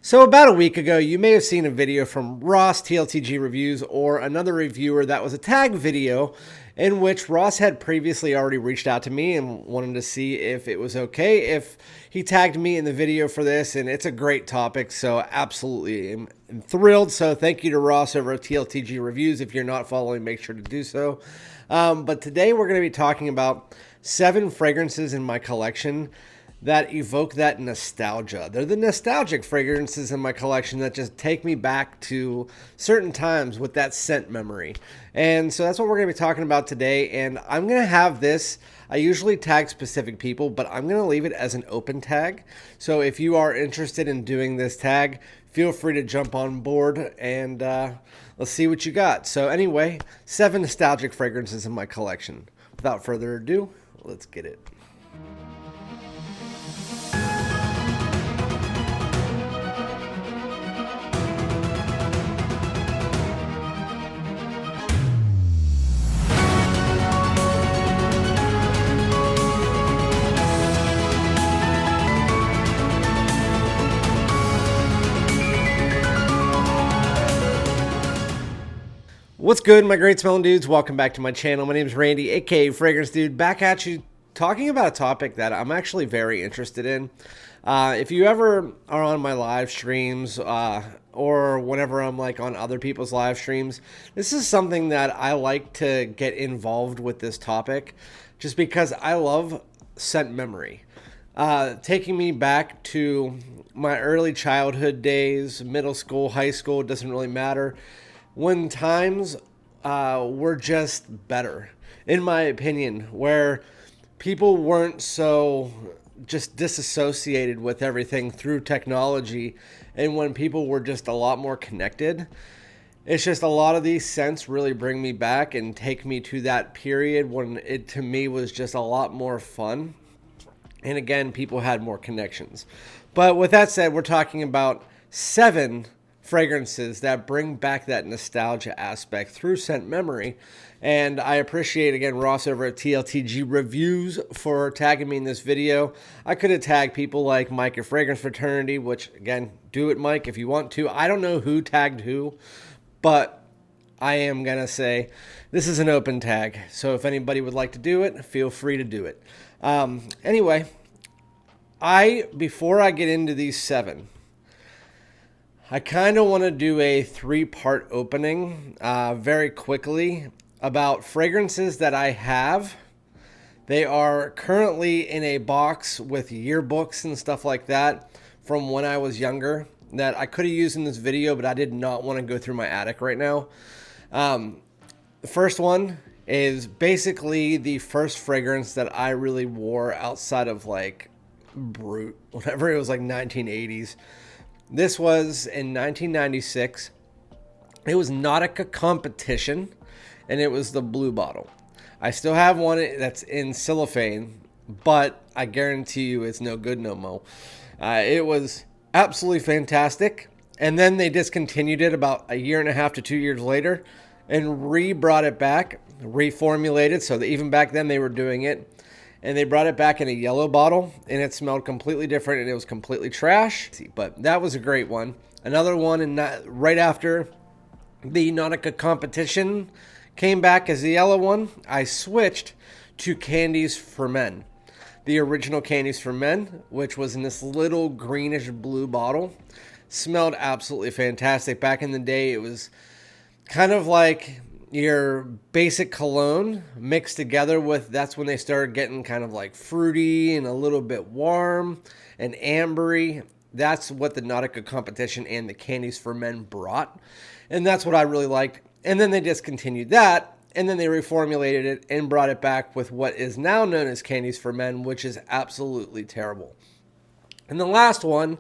So about a week ago, you may have seen a video from Ross TLTG Reviews or another reviewer that was a tag video in which Ross had previously already reached out to me and wanted to see if it was okay if he tagged me in the video for this. And it's a great topic, so absolutely I'm thrilled. So thank you to Ross over at TLTG Reviews. If you're not following, make sure to do so. But today we're going to be talking about 7 fragrances in my collection that evoke that nostalgia. They're the nostalgic fragrances in my collection that just take me back to certain times with that scent memory. And so that's what we're going to be talking about today. And I'm going to have this, I usually tag specific people, but I'm going to leave it as an open tag. So if you are interested in doing this tag, feel free to jump on board and let's see what you got. So anyway, 7 nostalgic fragrances in my collection. Without further ado, let's get it. What's good, my great smelling dudes? Welcome back to my channel. My name is Randy, aka FragranceDoud, back at you talking about a topic that I'm actually very interested in. If you ever are on my live streams or whenever I'm like on other people's live streams, this is something that I like to get involved with this topic just because I love scent memory. Taking me back to my early childhood days, middle school, high school, it doesn't really matter. When times were just better, in my opinion, where people weren't so just disassociated with everything through technology, and when people were just a lot more connected. It's just a lot of these scents really bring me back and take me to that period when it to me was just a lot more fun. And again, people had more connections. But with that said, we're talking about 7 fragrances that bring back that nostalgia aspect through scent memory. And I appreciate, again, Ross over at TLTG Reviews for tagging me in this video. I could have tagged people like Mike at Fragrance Fraternity, which, again, do it, Mike, if you want to. I don't know who tagged who, but I am going to say this is an open tag. So if anybody would like to do it, feel free to do it. Anyway, before I get into these 7, I kind of want to do a 3-part opening very quickly about fragrances that I have. They are currently in a box with yearbooks and stuff like that from when I was younger that I could have used in this video, but I did not want to go through my attic right now. The first one is basically the first fragrance that I really wore outside of like Brut, whatever, it was like 1980s. This was in 1996. It was Nautica Competition, and it was the blue bottle. I still have one that's in cellophane, but I guarantee you it's no good no more. It was absolutely fantastic, and then they discontinued it about a year and a half to 2 years later and brought it back, reformulated, so that even back then they were doing it. And they brought it back in a yellow bottle, and it smelled completely different, and it was completely trash. But that was a great one. Another one, right after the Nautica Competition came back as the yellow one, I switched to Candies for Men. The original Candies for Men, which was in this little greenish blue bottle, smelled absolutely fantastic. Back in the day, it was kind of like your basic cologne mixed together with, that's when they started getting kind of like fruity and a little bit warm and ambery. That's what the Nautica Competition and the Candies for Men brought. And that's what I really liked. And then they discontinued that, and then they reformulated it and brought it back with what is now known as Candies for Men, which is absolutely terrible. And the last one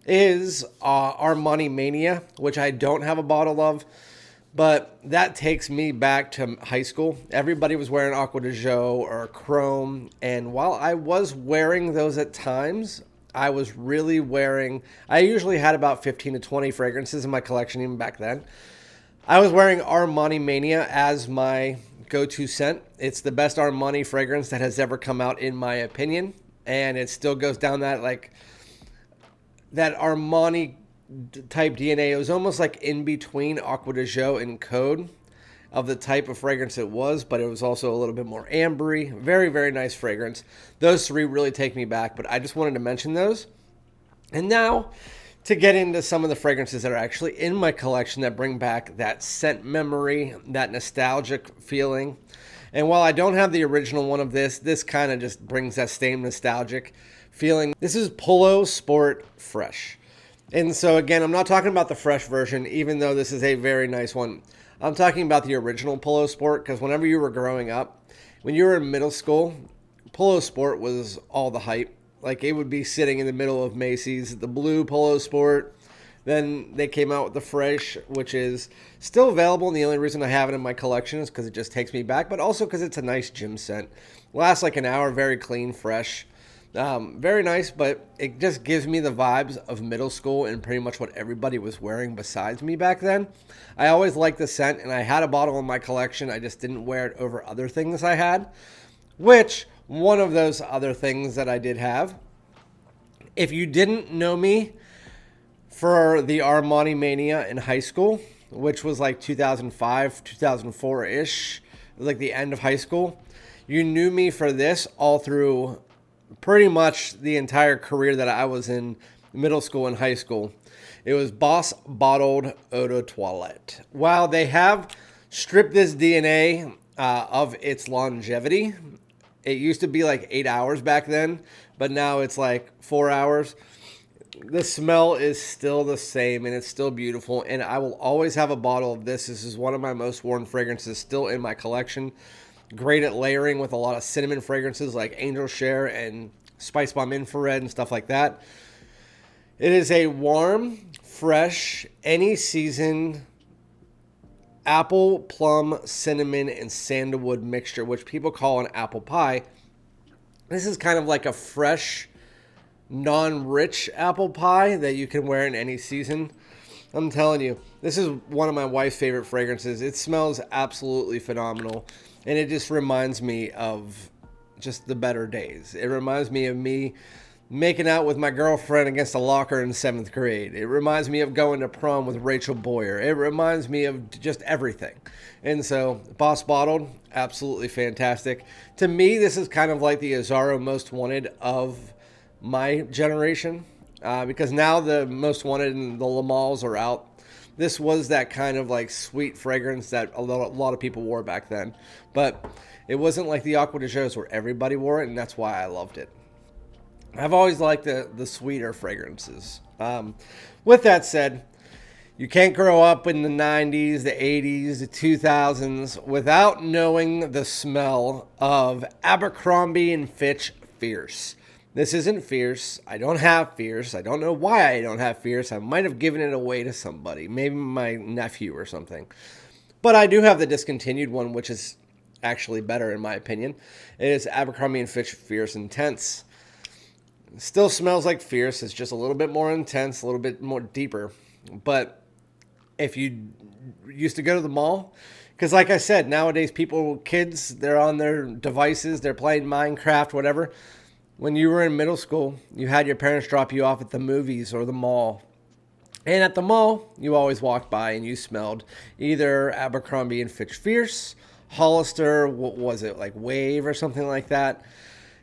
is Armani Mania, which I don't have a bottle of. But that takes me back to high school. Everybody was wearing Aqua de Jo or Chrome. And while I was wearing those at times, I was really wearing, I usually had about 15 to 20 fragrances in my collection even back then. I was wearing Armani Mania as my go-to scent. It's the best Armani fragrance that has ever come out, in my opinion. And it still goes down that like that Armani type DNA. It was almost like in between Aqua de Jo and Code of the type of fragrance it was, but it was also a little bit more ambery. Very, very nice fragrance. Those three really take me back, but I just wanted to mention those. And now to get into some of the fragrances that are actually in my collection that bring back that scent memory, that nostalgic feeling. And while I don't have the original one of this kind of just brings that same nostalgic feeling. This is Polo Sport Fresh. And so again, I'm not talking about the fresh version, even though this is a very nice one. I'm talking about the original Polo Sport, because whenever you were growing up, when you were in middle school, Polo Sport was all the hype. Like, it would be sitting in the middle of Macy's, the blue Polo Sport. Then they came out with the Fresh, which is still available, and the only reason I have it in my collection is because it just takes me back, but also because it's a nice gym scent. Lasts like an hour, very clean, fresh. Very nice, but it just gives me the vibes of middle school and pretty much what everybody was wearing besides me back then. I always liked the scent, and I had a bottle in my collection. I just didn't wear it over other things I had, which one of those other things that I did have, if you didn't know me for the Armani Mania in high school, which was like 2005, 2004-ish, like the end of high school, you knew me for this all through pretty much the entire career that I was in middle school and high school. It was Boss Bottled Eau de Toilette. While they have stripped this DNA of its longevity, it used to be like 8 hours back then, but now it's like 4 hours. The smell is still the same, and it's still beautiful, and I will always have a bottle of this. This is one of my most worn fragrances still in my collection. Great at layering with a lot of cinnamon fragrances like Angel Share and Spice Bomb Infrared and stuff like that. It is a warm, fresh, any season apple, plum, cinnamon, and sandalwood mixture, which people call an apple pie. This is kind of like a fresh, non-rich apple pie that you can wear in any season. I'm telling you, this is one of my wife's favorite fragrances. It smells absolutely phenomenal. And it just reminds me of just the better days. It reminds me of me making out with my girlfriend against a locker in 7th grade. It reminds me of going to prom with Rachel Boyer. It reminds me of just everything. And so, Boss Bottled, absolutely fantastic. To me, this is kind of like the Azzaro Most Wanted of my generation. Because now the Most Wanted and the Lamals are out. This was that kind of like sweet fragrance that a lot of people wore back then. But it wasn't like the Aqua de Jo's where everybody wore it, and that's why I loved it. I've always liked the sweeter fragrances. With that said, you can't grow up in the 90s, the 80s, the 2000s without knowing the smell of Abercrombie & Fitch Fierce. This isn't Fierce. I don't have Fierce. I don't know why I don't have Fierce. I might have given it away to somebody, maybe my nephew or something. But I do have the discontinued one, which is actually better in my opinion. It is Abercrombie & Fitch Fierce Intense. It still smells like Fierce. It's just a little bit more intense, a little bit more deeper. But if you used to go to the mall, because like I said, nowadays kids, they're on their devices, they're playing Minecraft, whatever. When you were in middle school, you had your parents drop you off at the movies or the mall. And at the mall, you always walked by and you smelled either Abercrombie & Fitch Fierce, Hollister, what was it, like Wave or something like that.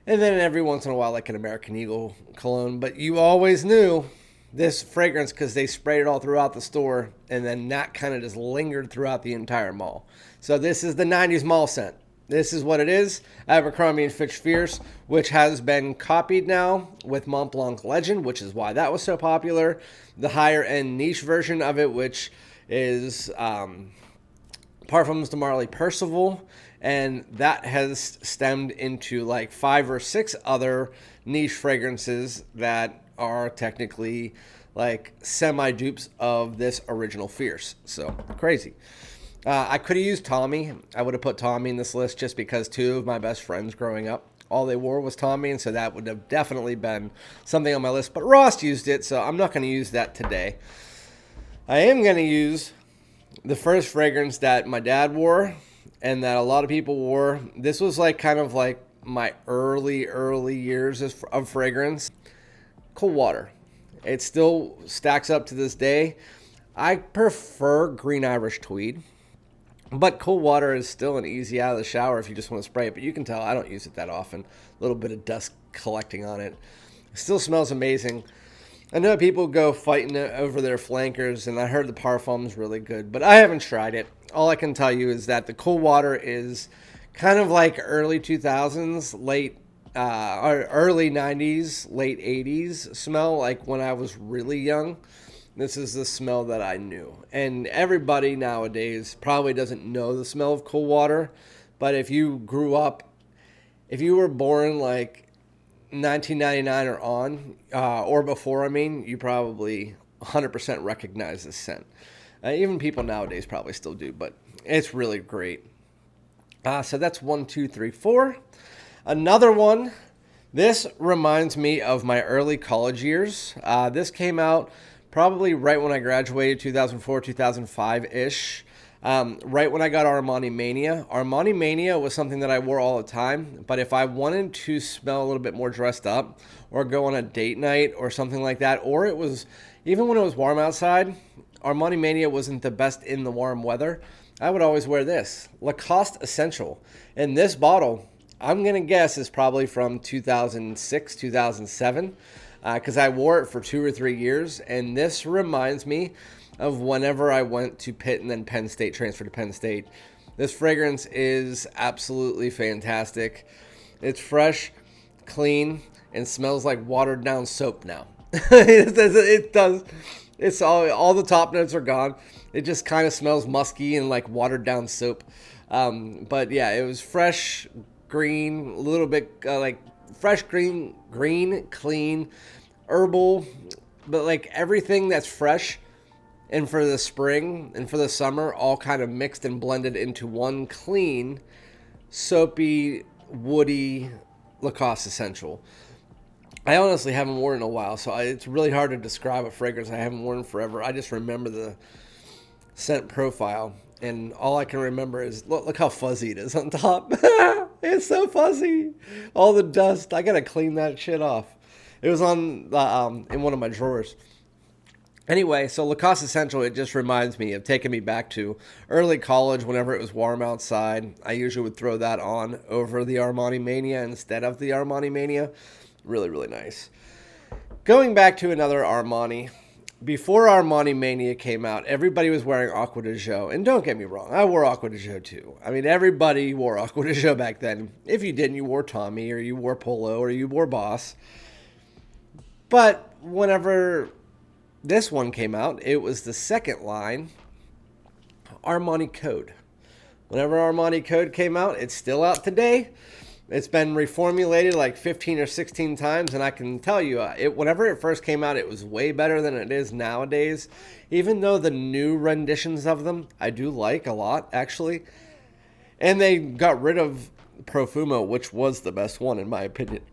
And then every once in a while, like an American Eagle cologne. But you always knew this fragrance because they sprayed it all throughout the store. And then that kind of just lingered throughout the entire mall. So this is the 90s mall scent. This is what it is, Abercrombie & Fitch Fierce, which has been copied now with Mont Blanc Legend, which is why that was so popular. The higher-end niche version of it, which is Parfums de Marly Percival, and that has stemmed into like 5 or 6 other niche fragrances that are technically like semi-dupes of this original Fierce. So, crazy. I could have used Tommy. I would have put Tommy in this list just because 2 of my best friends growing up, all they wore was Tommy, and so that would have definitely been something on my list. But Ross used it, so I'm not going to use that today. I am going to use the first fragrance that my dad wore and that a lot of people wore. This was like kind of like my early years of fragrance. Cold Water. It still stacks up to this day. I prefer green Irish tweed, but cool water is still an easy out of the shower if you just want to spray it. But you can tell I don't use it that often. A little bit of dust collecting on it. It still smells amazing. I know people go fighting over their flankers, and I heard the parfum is really good, but I haven't tried it. All I can tell you is that the cool water is kind of like early 2000s, or early 90s, late 80s smell, like when I was really young. This is the smell that I knew. And everybody nowadays probably doesn't know the smell of cool water, but if you grew up, if you were born like 1999 or on, or before, I mean, you probably 100% recognize this scent. Even people nowadays probably still do, but it's really great. So that's 1, 2, 3, 4. Another one, this reminds me of my early college years. This came out probably right when I graduated, 2004, 2005-ish. Right when I got Armani Mania. Armani Mania was something that I wore all the time, but if I wanted to smell a little bit more dressed up or go on a date night or something like that, or it was, even when it was warm outside, Armani Mania wasn't the best in the warm weather, I would always wear this, Lacoste Essential. And this bottle, I'm going to guess, is probably from 2006, 2007, because I wore it for 2 or 3 years, and this reminds me of whenever I went to Pitt and then Penn State, transferred to Penn State. This fragrance is absolutely fantastic. It's fresh, clean, and smells like watered down soap now. It does. It's all the top notes are gone. It just kind of smells musky and like watered down soap. But yeah, it was fresh, green, a little bit like fresh green, clean, herbal, but like everything that's fresh and for the spring and for the summer, all kind of mixed and blended into one clean, soapy, woody Lacoste Essential. I honestly haven't worn it in a while, so it's really hard to describe a fragrance I haven't worn forever. I just remember the scent profile, and all I can remember is, look how fuzzy it is on top. It's so fuzzy. All the dust. I got to clean that shit off. It was on in one of my drawers. Anyway, so Lacoste Essential, it just reminds me of taking me back to early college whenever it was warm outside. I usually would throw that on over the Armani Mania instead of the Armani Mania. Really, really nice. Going back to another Armani. Before Armani Mania came out, everybody was wearing Acqua di Gio. And don't get me wrong, I wore Acqua di Gio too. I mean, everybody wore Acqua di Gio back then. If you didn't, you wore Tommy, or you wore Polo, or you wore Boss. But whenever this one came out, it was the second line, Armani Code. Whenever Armani Code came out, it's still out today. It's been reformulated like 15 or 16 times, and I can tell you, whenever it first came out, it was way better than it is nowadays. Even though the new renditions of them, I do like a lot, actually. And they got rid of Profumo, which was the best one, in my opinion.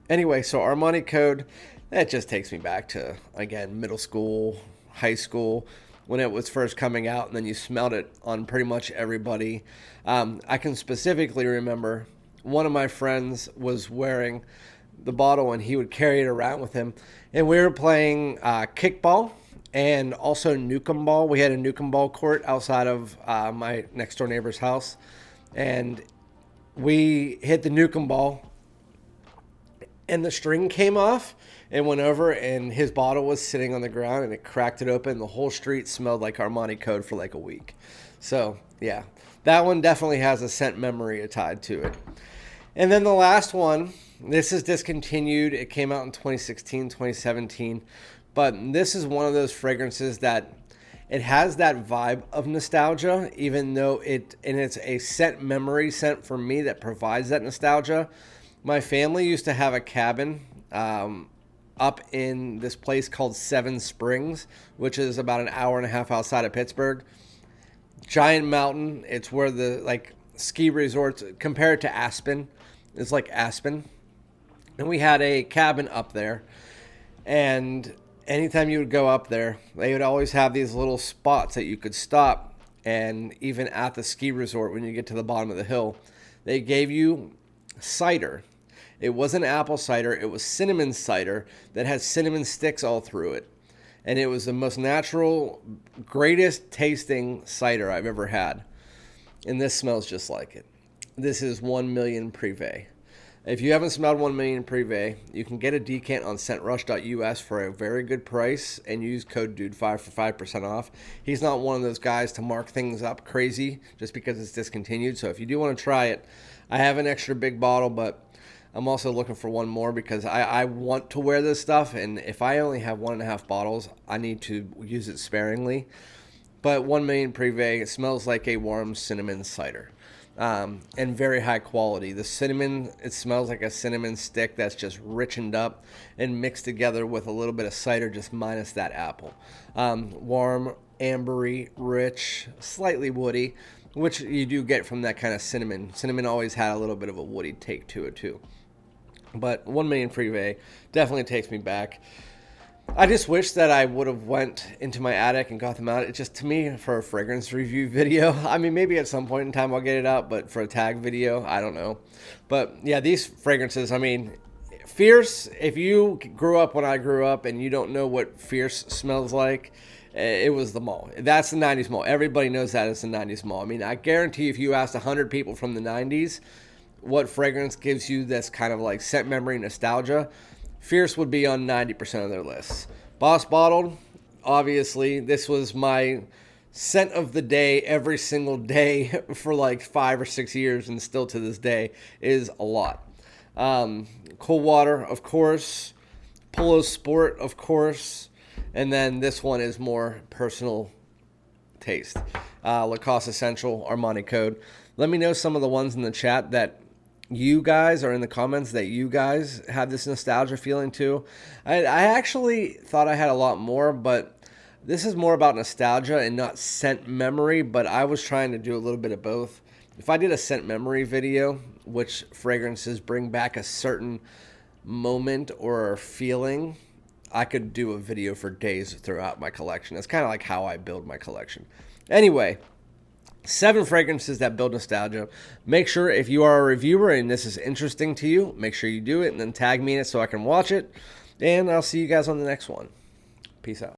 Anyway, so Armani Code, that just takes me back to, again, middle school, high school, when it was first coming out, and then you smelled it on pretty much everybody. I can specifically remember one of my friends was wearing the bottle, and he would carry it around with him. And we were playing kickball and also nukem ball. We had a nukem ball court outside of my next-door neighbor's house. And we hit the nukem ball, and the string came off and went over, and his bottle was sitting on the ground, and it cracked it open. The whole street smelled like Armani Code for like a week. So, yeah, that one definitely has a scent memory tied to it. And then the last one, this is discontinued. It came out in 2016, 2017. But this is one of those fragrances that it has that vibe of nostalgia, even though it's a scent memory scent for me that provides that nostalgia. My family used to have a cabin up in this place called Seven Springs, which is about an hour and a half outside of Pittsburgh. Giant mountain. It's where the ski resorts, compared to Aspen, it's like Aspen. And we had a cabin up there. And anytime you would go up there, they would always have these little spots that you could stop. And even at the ski resort, when you get to the bottom of the hill, they gave you cider. It wasn't apple cider. It was cinnamon cider that has cinnamon sticks all through it. And it was the most natural, greatest tasting cider I've ever had. And this smells just like it. This is 1 million Privé. If you haven't smelled 1 million Privé, you can get a decant on scentrush.us for a very good price and use code DUDE5 for 5% off. He's not one of those guys to mark things up crazy just because it's discontinued. So if you do want to try it, I have an extra big bottle, but I'm also looking for one more because I want to wear this stuff. And if I only have 1.5 bottles, I need to use it sparingly. But 1 million Privé, it smells like a warm cinnamon cider. And very high quality. The cinnamon, it smells like a cinnamon stick that's just richened up and mixed together with a little bit of cider, just minus that apple. Warm, ambery, rich, slightly woody, which you do get from that kind of cinnamon. Cinnamon always had a little bit of a woody take to it too. But 1 million Privé definitely takes me back. I just wish that I would have went into my attic and got them out. It just, to me, for a fragrance review video, I mean, maybe at some point in time I'll get it out, but for a tag video, I don't know. But yeah, these fragrances, I mean, Fierce, if you grew up when I grew up and you don't know what Fierce smells like, it was the mall. That's the 90s mall. Everybody knows that it's the 90s mall. I mean, I guarantee if you asked 100 people from the 90s what fragrance gives you this kind of like scent memory nostalgia, Fierce would be on 90% of their lists. Boss Bottled, obviously, this was my scent of the day every single day for like 5 or 6 years, and still to this day is a lot. Cool Water, of course. Polo Sport, of course. And then this one is more personal taste. Lacoste Essential, Armani Code. Let me know some of the ones in the chat that you guys, or in the comments, that you guys have this nostalgia feeling too. I actually thought I had a lot more, but this is more about nostalgia and not scent memory, but I was trying to do a little bit of both. If I did a scent memory video, which fragrances bring back a certain moment or feeling, I could do a video for days throughout my collection. It's kind of like how I build my collection. Anyway, 7 fragrances that build nostalgia. Make sure if you are a reviewer and this is interesting to you, make sure you do it and then tag me in it so I can watch it. And I'll see you guys on the next one. Peace out.